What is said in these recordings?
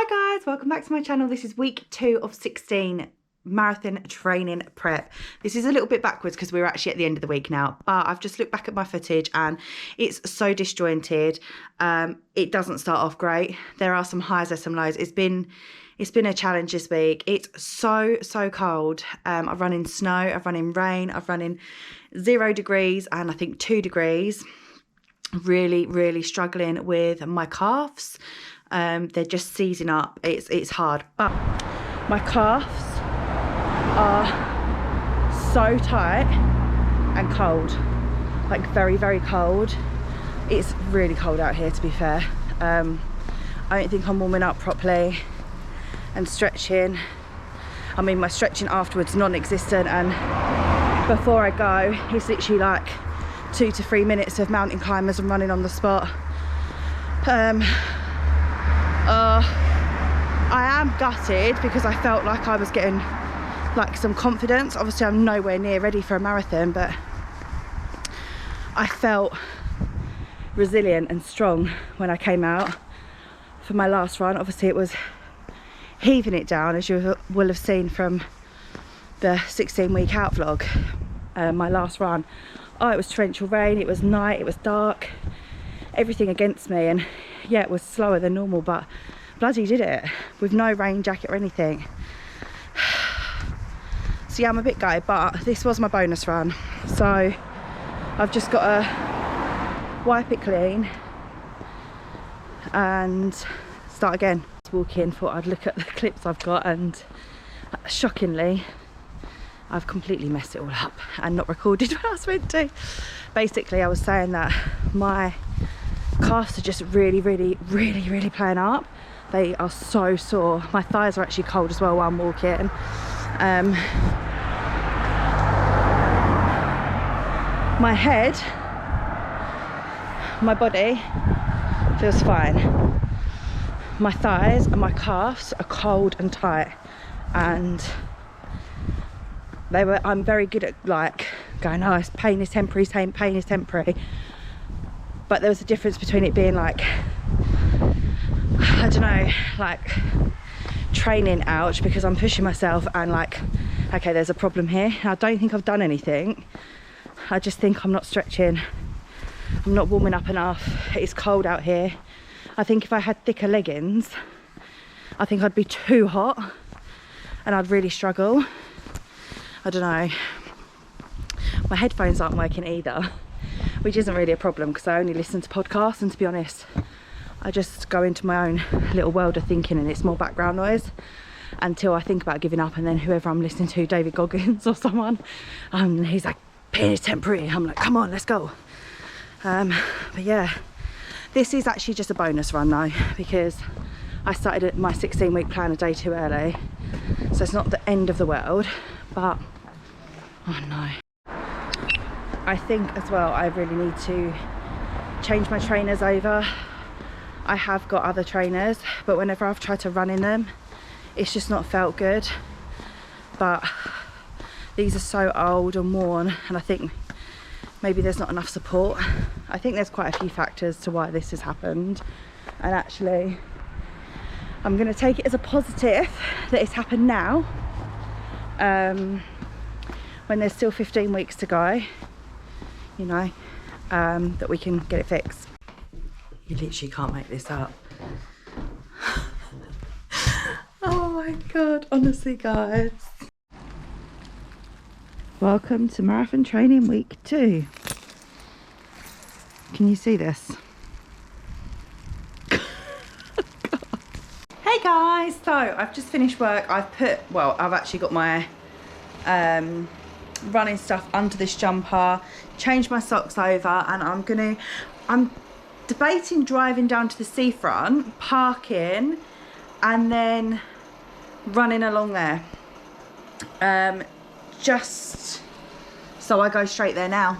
Hi guys, welcome back to my channel. This is week 2 of 16 marathon training prep. This is a little bit backwards because we're actually at the end of the week now, but I've just looked back at my footage and it's so disjointed. It doesn't start off great. There are some highs, there's some lows. It's been a challenge this week. It's so cold. I've run in snow, I've run in rain, I've run in 0 degrees and I think 2 degrees. Really struggling with my calves. They're just seizing up. It's hard, but my calves are so tight and cold, like very cold. It's really cold out here, to be fair. I don't think I'm warming up properly and stretching. I mean, my stretching afterwards non-existent, and before I go it's literally like 2 to 3 minutes of mountain climbers and running on the spot. I am gutted because I felt like I was getting like some confidence. Obviously I'm nowhere near ready for a marathon, but I felt resilient and strong when I came out for my last run. Obviously it was heaving it down, as you will have seen from the 16-week out vlog. My last run, it was torrential rain, it was night, it was dark, everything against me, and yeah, it was slower than normal, but bloody did it with no rain jacket or anything. So yeah, I'm a bit gutted, but this was my bonus run, so I've just got to wipe it clean and start again. Walk in, thought I'd look at the clips I've got, and shockingly I've completely messed it all up and not recorded what I was meant to. Basically I was saying that my calves are just really playing up. They are so sore. My thighs are actually cold as well while I'm walking. My head, my body feels fine. My thighs and my calves are cold and tight, and I'm very good at like going, oh, pain is temporary, pain is temporary. But there was a difference between it being like, I don't know, like training, ouch, because I'm pushing myself, and like, okay, there's a problem here. I don't think I've done anything. I just think I'm not stretching. I'm not warming up enough. It's cold out here. I think if I had thicker leggings, I think I'd be too hot and I'd really struggle. I don't know. My headphones aren't working either, which isn't really a problem because I only listen to podcasts, and to be honest, I just go into my own little world of thinking and it's more background noise until I think about giving up, and then whoever I'm listening to, David Goggins or someone, he's like, pain is temporary. I'm like, come on, let's go. But yeah, this is actually just a bonus run though, because I started my 16-week plan a day too early, so it's not the end of the world, but oh no. I think as well I really need to change my trainers over. I have got other trainers, but whenever I've tried to run in them, it's just not felt good. But these are so old and worn, and I think maybe there's not enough support. I think there's quite a few factors to why this has happened, and actually I'm going to take it as a positive that it's happened now, when there's still 15 weeks to go, you know, that we can get it fixed. You literally can't make this up. Oh my god, honestly guys. Welcome to marathon training week 2. Can you see this? Hey guys, so I've just finished work. I've actually got my running stuff under this jumper, changed my socks over, and I'm debating driving down to the seafront, parking, and then running along there. Just so I go straight there now,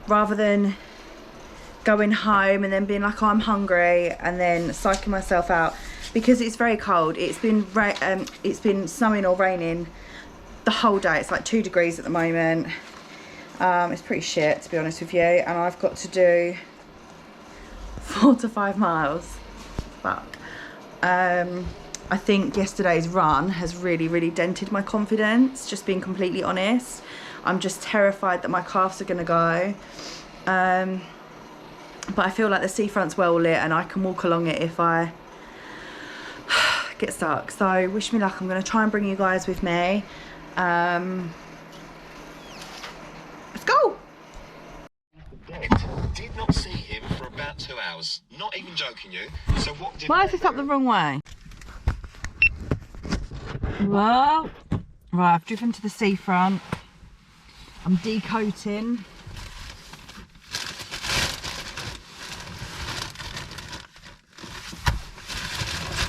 rather than going home and then being like, oh, I'm hungry, and then psyching myself out, because it's very cold. It's been snowing or raining the whole day. It's like 2 degrees at the moment. It's pretty shit, to be honest with you, and I've got to do 4 to 5 miles. But I think yesterday's run has really dented my confidence, just being completely honest. I'm just terrified that my calves are gonna go. But I feel like the seafront's well lit and I can walk along it if I get stuck. So wish me luck. I'm gonna try and bring you guys with me. Let's go. Did not see him for about 2 hours. Not even joking you. So what did... Why is this up the wrong way? Well, right, I've driven to the seafront. I'm decoating.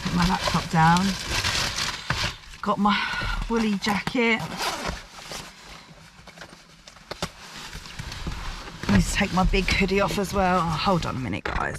Put my laptop down. Got my woolly jacket. I need to take my big hoodie off as well. Oh, hold on a minute, guys.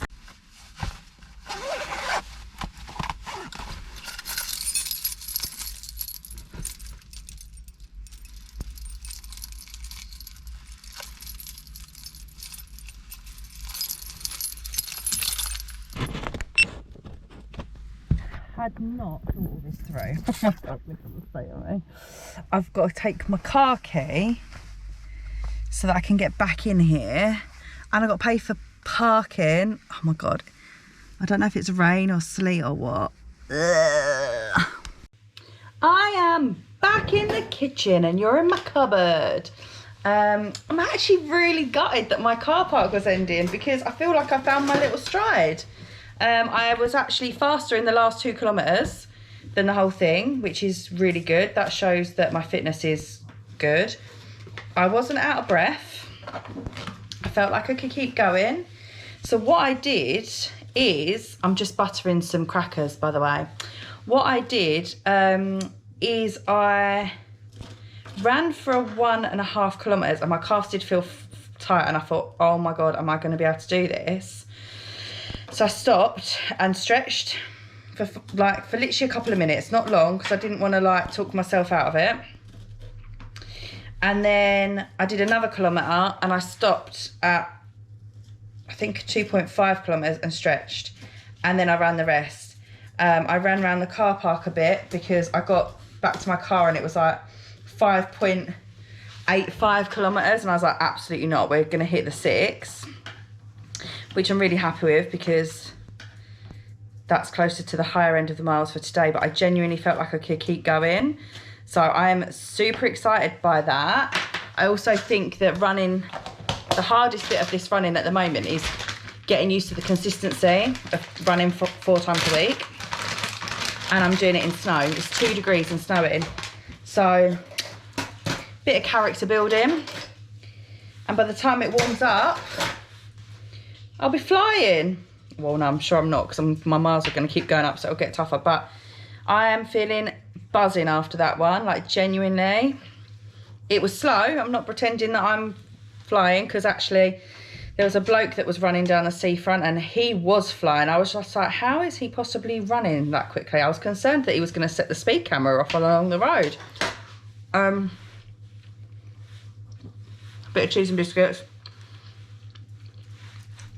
Had not thought all this through. Oh my God, look at the state of me. I've got to take my car key so that I can get back in here, and I've got to pay for parking. Oh my God, I don't know if it's rain or sleet or what. Ugh. I am back in the kitchen and you're in my cupboard. I'm actually really gutted that my car park was ending, because I feel like I found my little stride. I was actually faster in the last 2 kilometres than the whole thing, which is really good. That shows that my fitness is good. I wasn't out of breath. I felt like I could keep going. So what I did is, I'm just buttering some crackers, by the way. What I did is I ran for 1.5 kilometres and my calves did feel tight, and I thought, oh my God, am I going to be able to do this? So I stopped and stretched for literally a couple of minutes, not long, because I didn't want to like talk myself out of it. And then I did another kilometre and I stopped at, I think, 2.5 kilometres and stretched. And then I ran the rest. I ran around the car park a bit because I got back to my car and it was like 5.85 kilometres, and I was like, absolutely not, we're going to hit the 6. Which I'm really happy with, because that's closer to the higher end of the miles for today, but I genuinely felt like I could keep going. So I'm super excited by that. I also think that running, the hardest bit of this running at the moment is getting used to the consistency of running 4 times a week. And I'm doing it in snow. It's 2 degrees and snowing. So, bit of character building. And by the time it warms up, I'll be flying. Well, no, I'm sure I'm not, because my miles are going to keep going up, so it'll get tougher. But I am feeling buzzing after that one, like genuinely. It was slow. I'm not pretending that I'm flying, because actually there was a bloke that was running down the seafront and he was flying. I was just like, how is he possibly running that quickly? I was concerned that he was going to set the speed camera off along the road. Bit of cheese and biscuits.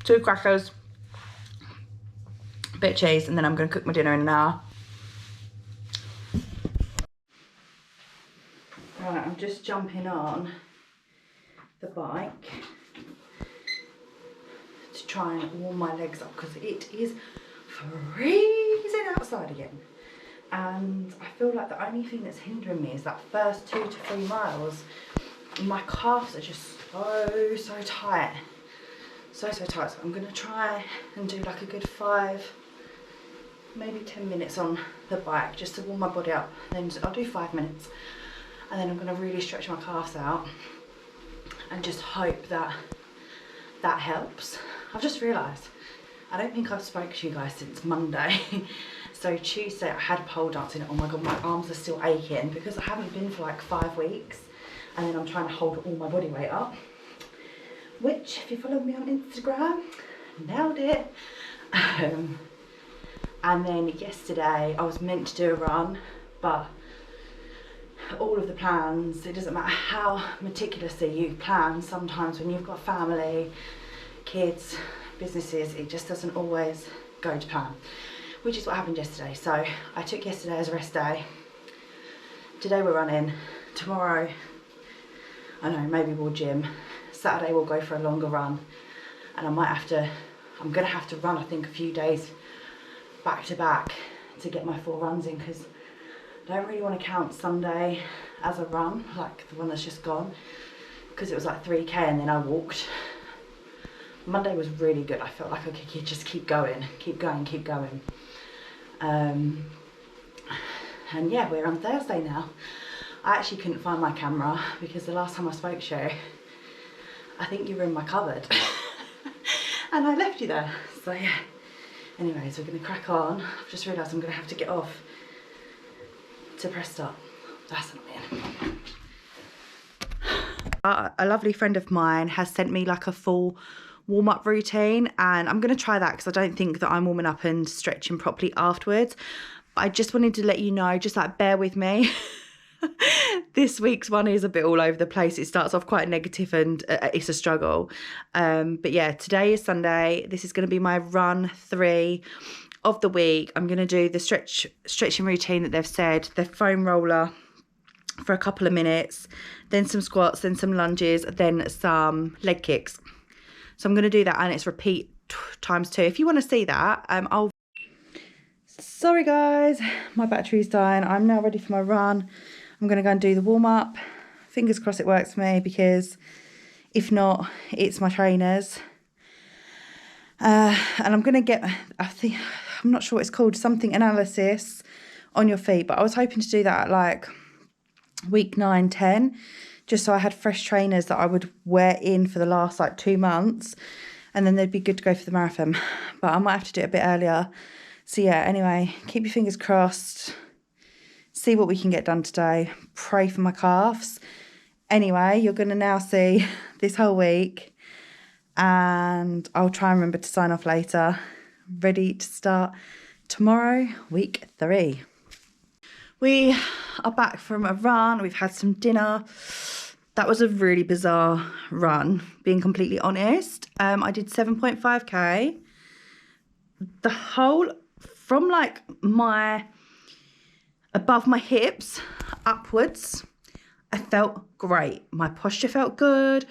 2 crackers, a bit of cheese, and then I'm going to cook my dinner in an hour. Right, I'm just jumping on the bike to try and warm my legs up, because it is freezing outside again. And I feel like the only thing that's hindering me is that first 2 to 3 miles. My calves are just so tight. So tight. So I'm going to try and do like a good 5, maybe 10 minutes on the bike, just to warm my body up. Then I'll do 5 minutes, and then I'm going to really stretch my calves out and just hope that that helps. I've just realised I don't think I've spoken to you guys since Monday. So Tuesday I had pole dancing. Oh my God, my arms are still aching because I haven't been for like 5 weeks, and then I'm trying to hold all my body weight up, which, if you follow me on Instagram, nailed it. And then yesterday I was meant to do a run, but all of the plans, it doesn't matter how meticulously you plan, sometimes when you've got family, kids, businesses, it just doesn't always go to plan. which is what happened yesterday. So I took yesterday as a rest day. Today we're running. Tomorrow, I don't know, maybe we'll gym. Saturday we'll go for a longer run. And I'm gonna have to run, I think, a few days back to back to get my 4 runs in, because I don't really want to count Sunday as a run, like the one that's just gone, because it was like 3K and then I walked. Monday was really good. I felt like I could just keep going. And yeah, we're on Thursday now. I actually couldn't find my camera because the last time I spoke to you, I think you were in my cupboard and I left you there. So yeah, anyways, we're gonna crack on. I've just realised I'm gonna have to get off to press start. That's not me. A lovely friend of mine has sent me like a full warm-up routine, and I'm going to try that because I don't think that I'm warming up and stretching properly afterwards. But I just wanted to let you know, just like bear with me. This week's one is a bit all over the place. It starts off quite negative and it's a struggle. But yeah, today is Sunday. This is going to be my run 3 of the week. I'm going to do the stretching routine that they've said, the foam roller for a couple of minutes, then some squats, then some lunges, then some leg kicks. So I'm going to do that, and it's repeat times 2. If you want to see that, sorry guys, my battery's dying. I'm now ready for my run. I'm going to go and do the warm-up. Fingers crossed it works for me, because if not, it's my trainers. And I'm going to get, I'm not sure what it's called, something analysis on your feet. But I was hoping to do that at like week 9, 10. Just so I had fresh trainers that I would wear in for the last like 2 months, and then they'd be good to go for the marathon. But I might have to do it a bit earlier. So yeah, anyway, keep your fingers crossed. See what we can get done today. Pray for my calves. Anyway, you're going to now see this whole week, and I'll try and remember to sign off later. Ready to start tomorrow, week 3. We are back from a run. We've had some dinner. That was a really bizarre run, being completely honest. I did 7.5k. The whole, from like above my hips upwards, I felt great. My posture felt good.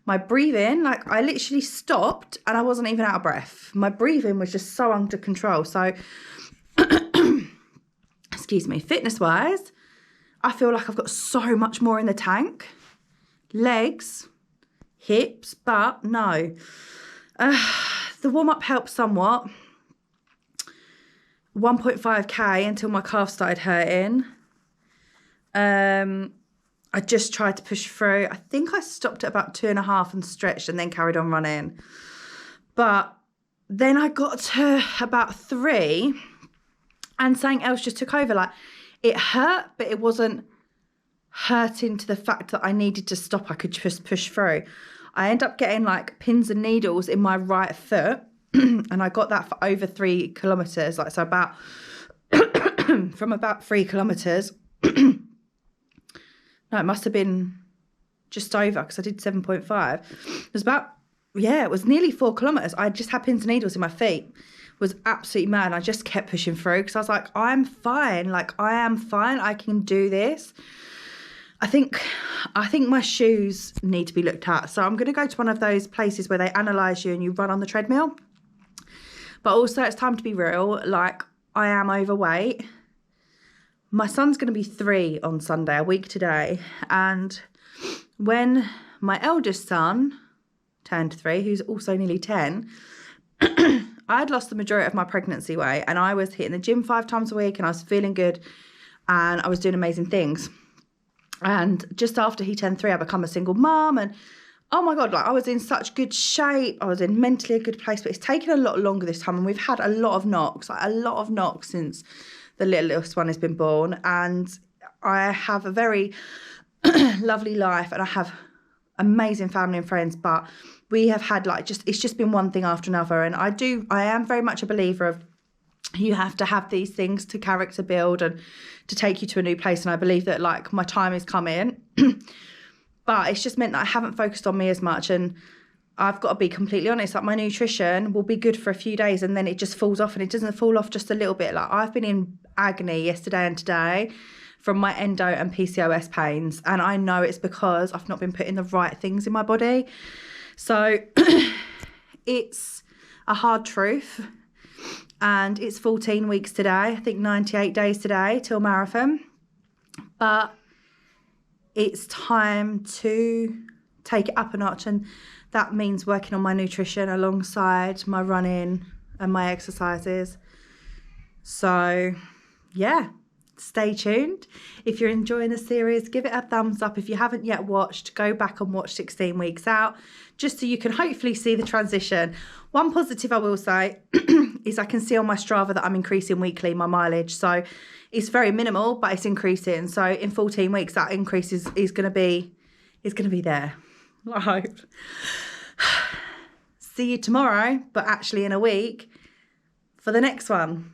My breathing, like I literally stopped and I wasn't even out of breath. My breathing was just so under control. So, excuse me, fitness-wise, I feel like I've got so much more in the tank. Legs, hips, but no. The warm-up helped somewhat. 1.5k until my calf started hurting. I just tried to push through. I think I stopped at about 2.5 and stretched and then carried on running. But then I got to about 3 and something else just took over. Like, it hurt, but it wasn't hurting to the fact that I needed to stop. I could just push through. I end up getting like pins and needles in my right foot. And I got that for over 3 kilometres. Like, so about, from about 3 kilometres. No, it must have been just over, because I did 7.5. It was about, yeah, it was nearly 4 kilometres. I just had pins and needles in my feet. It was absolutely mad. I just kept pushing through because I was like, I'm fine. Like, I am fine. I can do this. I think my shoes need to be looked at. So I'm going to go to one of those places where they analyse you and you run on the treadmill. But also, it's time to be real. Like, I am overweight. My son's going to be 3 on Sunday, a week today. And when my eldest son turned 3, who's also nearly 10, I'd lost the majority of my pregnancy weight. And I was hitting the gym 5 times a week and I was feeling good. And I was doing amazing things. And just after he turned 3, I become a single mum. And oh my God, like, I was in such good shape. I was in mentally a good place. But it's taken a lot longer this time. And we've had a lot of knocks, since the littlest one has been born. And I have a very lovely life and I have amazing family and friends, but we have had it's just been one thing after another. And I am very much a believer of, you have to have these things to character build and to take you to a new place. And I believe that, like, my time is coming, but it's just meant that I haven't focused on me as much. And I've got to be completely honest, like my nutrition will be good for a few days and then it just falls off, and it doesn't fall off just a little bit. Like I've been in agony yesterday and today from my endo and PCOS pains, and I know it's because I've not been putting the right things in my body. So it's a hard truth, and it's 14 weeks today. I think 98 days today till marathon, but it's time to take it up a notch, and that means working on my nutrition alongside my running and my exercises. So yeah, stay tuned. If you're enjoying the series, give it a thumbs up. If you haven't yet watched, go back and watch 16 weeks out, just so you can hopefully see the transition. One positive I will say is I can see on my Strava that I'm increasing weekly my mileage. So it's very minimal, but it's increasing. So in 14 weeks, that increase is going to be there. I hope. See you tomorrow, but actually in a week for the next one.